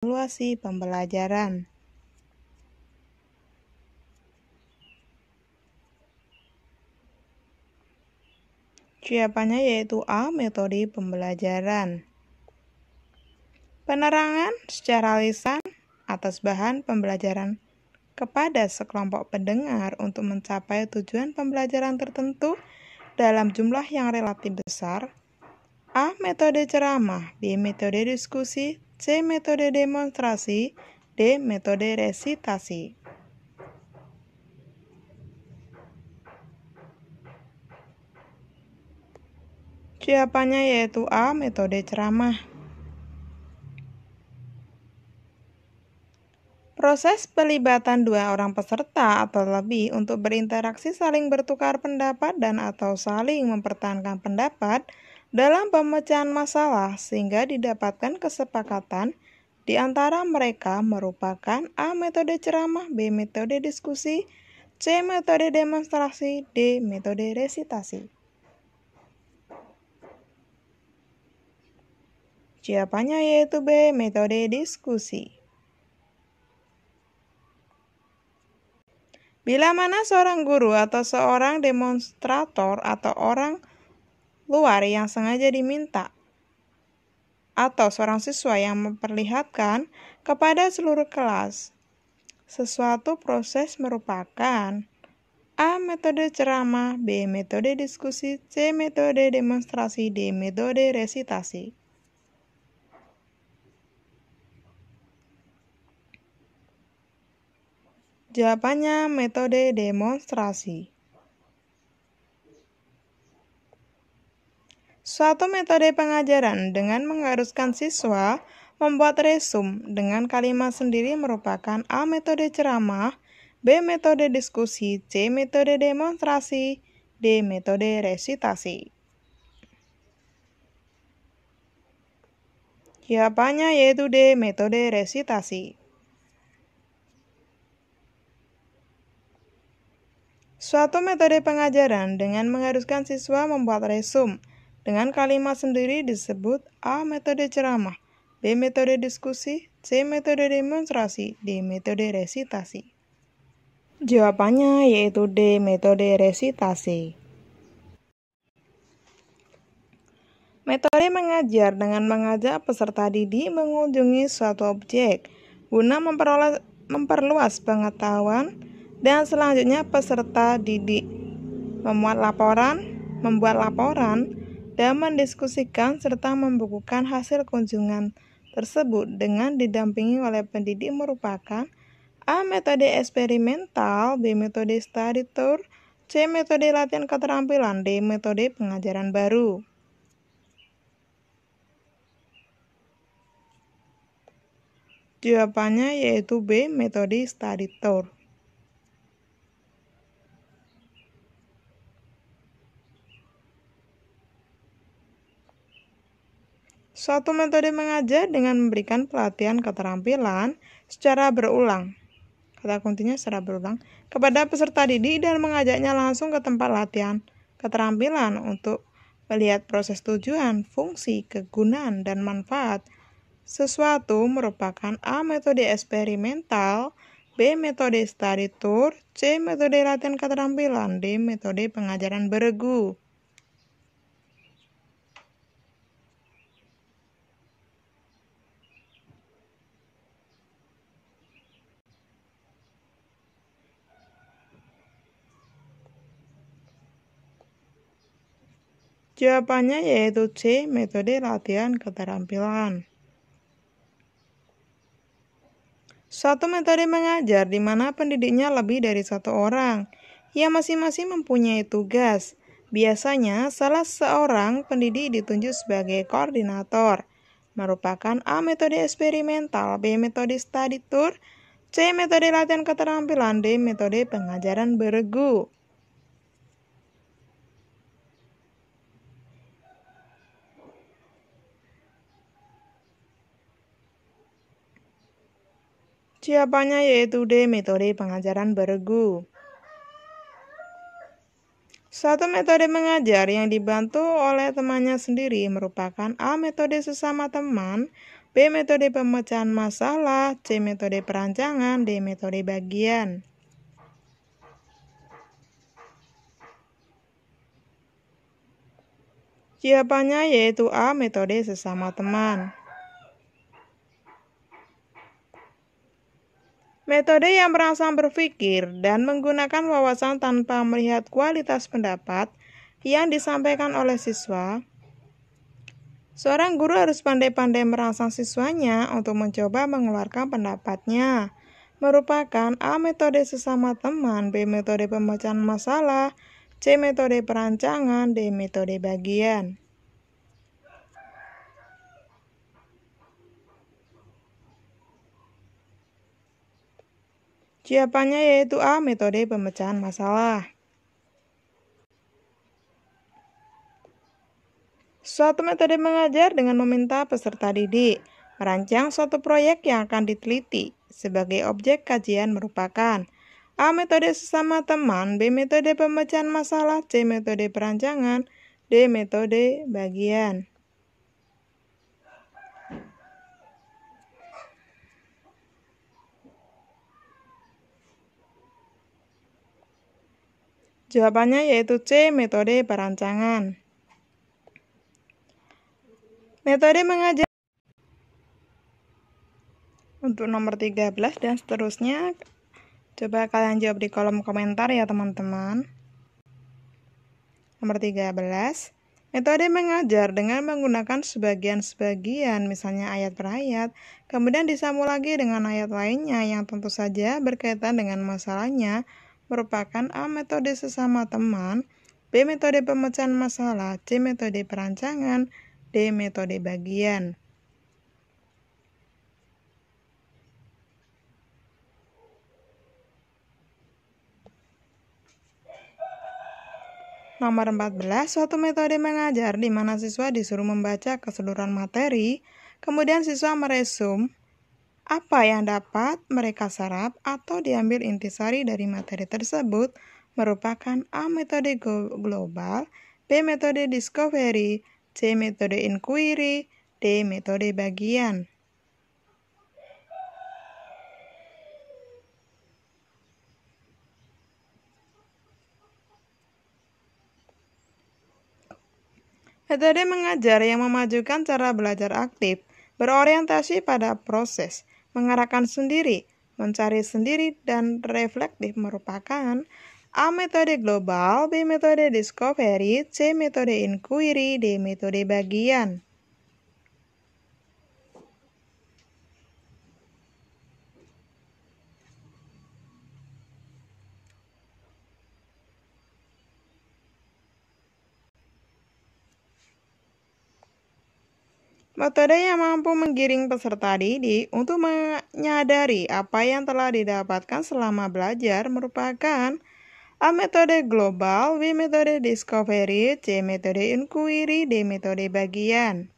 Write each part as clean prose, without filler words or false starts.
evaluasi pembelajaran. Jawabannya yaitu A. Metode pembelajaran. Penerangan secara lisan atas bahan pembelajaran kepada sekelompok pendengar untuk mencapai tujuan pembelajaran tertentu dalam jumlah yang relatif besar. A. Metode ceramah, B. Metode diskusi, C. Metode demonstrasi, D. Metode resitasi. Jawabannya yaitu A. Metode ceramah. Proses pelibatan dua orang peserta atau lebih untuk berinteraksi saling bertukar pendapat dan atau saling mempertahankan pendapat dalam pemecahan masalah sehingga didapatkan kesepakatan di antara mereka merupakan A. Metode ceramah, B. Metode diskusi, C. Metode demonstrasi, D. Metode resitasi. Jawabannya yaitu B. Metode diskusi. Bila mana seorang guru atau seorang demonstrator atau orang luar yang sengaja diminta atau seorang siswa yang memperlihatkan kepada seluruh kelas sesuatu proses merupakan A. Metode ceramah, B. Metode diskusi, C. Metode demonstrasi, D. Metode resitasi. Jawabannya metode demonstrasi. Suatu metode pengajaran dengan mengharuskan siswa membuat resum dengan kalimat sendiri merupakan A. Metode ceramah, B. Metode diskusi, C. Metode demonstrasi, D. Metode resitasi. Jawabannya yaitu D. Metode resitasi. Suatu metode pengajaran dengan mengharuskan siswa membuat resum dengan kalimat sendiri disebut A. Metode ceramah, B. Metode diskusi, C. Metode demonstrasi, D. Metode resitasi. Jawabannya yaitu D. Metode resitasi. Metode mengajar dengan mengajak peserta didik mengunjungi suatu objek guna memperluas pengetahuan dan selanjutnya peserta didik membuat laporan dan mendiskusikan serta membukukan hasil kunjungan tersebut dengan didampingi oleh pendidik merupakan A. Metode eksperimental, B. Metode study tour, C. Metode latihan keterampilan, D. Metode pengajaran baru. Jawabannya yaitu B. Metode study tour. Suatu metode mengajar dengan memberikan pelatihan keterampilan secara berulang, kata kuncinya secara berulang, kepada peserta didik dan mengajaknya langsung ke tempat latihan keterampilan untuk melihat proses tujuan, fungsi, kegunaan, dan manfaat sesuatu merupakan A. Metode eksperimental, B. Metode study tour, C. Metode latihan keterampilan, D. Metode pengajaran bergu. Jawabannya yaitu C. Metode latihan keterampilan. Suatu metode mengajar di mana pendidiknya lebih dari satu orang, yang masing-masing mempunyai tugas. Biasanya, salah seorang pendidik ditunjuk sebagai koordinator, merupakan A. Metode eksperimental, B. Metode study tour, C. Metode latihan keterampilan, D. Metode pengajaran bergu. Jawabannya yaitu D. Metode pengajaran bergu. Suatu metode mengajar yang dibantu oleh temannya sendiri merupakan A. Metode sesama teman, B. Metode pemecahan masalah, C. Metode perancangan, D. Metode bagian. Jawabannya yaitu A. Metode sesama teman. Metode yang merangsang berpikir dan menggunakan wawasan tanpa melihat kualitas pendapat yang disampaikan oleh siswa. Seorang guru harus pandai-pandai merangsang siswanya untuk mencoba mengeluarkan pendapatnya. Merupakan A. Metode sesama teman, B. Metode pemecahan masalah, C. Metode perancangan, D. Metode bagian. Jawabannya yaitu A. Metode pemecahan masalah. Suatu metode mengajar dengan meminta peserta didik merancang suatu proyek yang akan diteliti. Sebagai objek kajian merupakan A. Metode sesama teman, B. Metode pemecahan masalah, C. Metode perancangan, D. Metode bagian. Jawabannya yaitu C. Metode perancangan. Metode mengajar untuk nomor 13 dan seterusnya, coba kalian jawab di kolom komentar ya teman-teman. Nomor 13, metode mengajar dengan menggunakan sebagian-sebagian, misalnya ayat per ayat, kemudian disambung lagi dengan ayat lainnya yang tentu saja berkaitan dengan masalahnya, merupakan A. Metode sesama teman, B. Metode pemecahan masalah, C. Metode perancangan, D. Metode bagian. Nomor 14, suatu metode mengajar di mana siswa disuruh membaca keseluruhan materi, kemudian siswa meresum apa yang dapat mereka serap atau diambil intisari dari materi tersebut, merupakan A. Metode global, B. Metode discovery, C. Metode inquiry, D. Metode bagian. Metode mengajar yang memajukan cara belajar aktif, berorientasi pada proses, mengarahkan sendiri, mencari sendiri, dan reflektif merupakan A. Metode global, B. Metode discovery, C. Metode inquiry, D. Metode bagian. Metode yang mampu menggiring peserta didik untuk menyadari apa yang telah didapatkan selama belajar merupakan A. Metode global, B. Metode discovery, C. Metode inquiry, D. Metode bagian.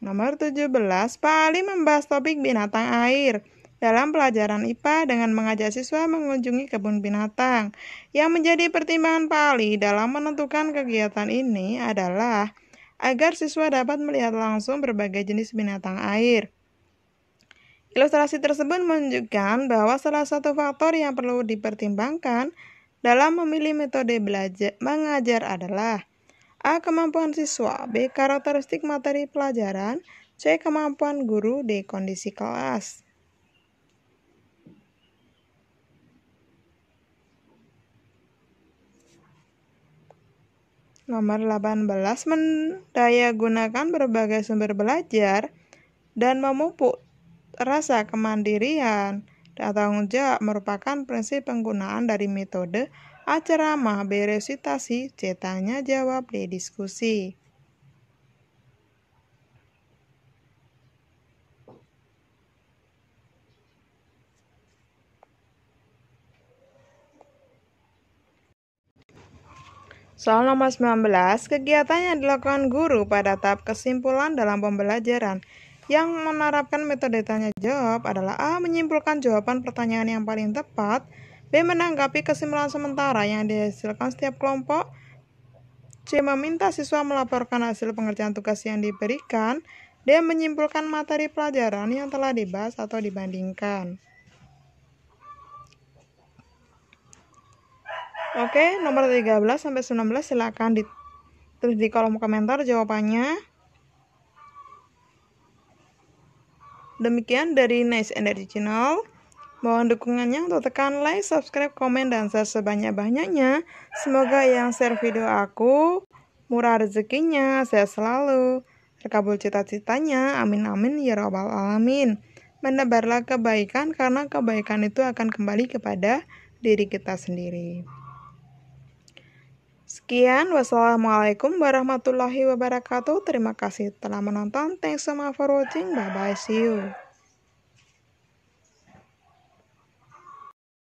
Nomor 17, Pak Ali membahas topik binatang air dalam pelajaran IPA dengan mengajak siswa mengunjungi kebun binatang. Yang menjadi pertimbangan Pak Ali dalam menentukan kegiatan ini adalah agar siswa dapat melihat langsung berbagai jenis binatang air. Ilustrasi tersebut menunjukkan bahwa salah satu faktor yang perlu dipertimbangkan dalam memilih metode belajar mengajar adalah A. Kemampuan siswa, B. Karakteristik materi pelajaran, C. Kemampuan guru, D. Kondisi kelas. Nomor 18, mendayagunakan berbagai sumber belajar dan memupuk rasa kemandirian dan tanggung jawab merupakan prinsip penggunaan dari metode A. Ceramah, B. Resitasi, C. Tanya jawab, D. Diskusi. Soal nomor 19, kegiatan yang dilakukan guru pada tahap kesimpulan dalam pembelajaran yang menerapkan metode tanya jawab adalah A. Menyimpulkan jawaban pertanyaan yang paling tepat, B. B. Menanggapi kesimpulan sementara yang dihasilkan setiap kelompok. C. Meminta siswa melaporkan hasil pengerjaan tugas yang diberikan. D. Menyimpulkan materi pelajaran yang telah dibahas atau dibandingkan. Oke, nomor 13 sampai 19 silakan ditulis di kolom komentar jawabannya. Demikian dari Nice Energy Channel. Mohon dukungannya untuk tekan like, subscribe, komen, dan share sebanyak-banyaknya. Semoga yang share video aku murah rezekinya, sehat selalu, terkabul cita-citanya, amin amin ya rabbal alamin. Menebarlah kebaikan karena kebaikan itu akan kembali kepada diri kita sendiri. Sekian, wassalamualaikum warahmatullahi wabarakatuh. Terima kasih telah menonton. Thanks so much for watching. Bye bye, see you.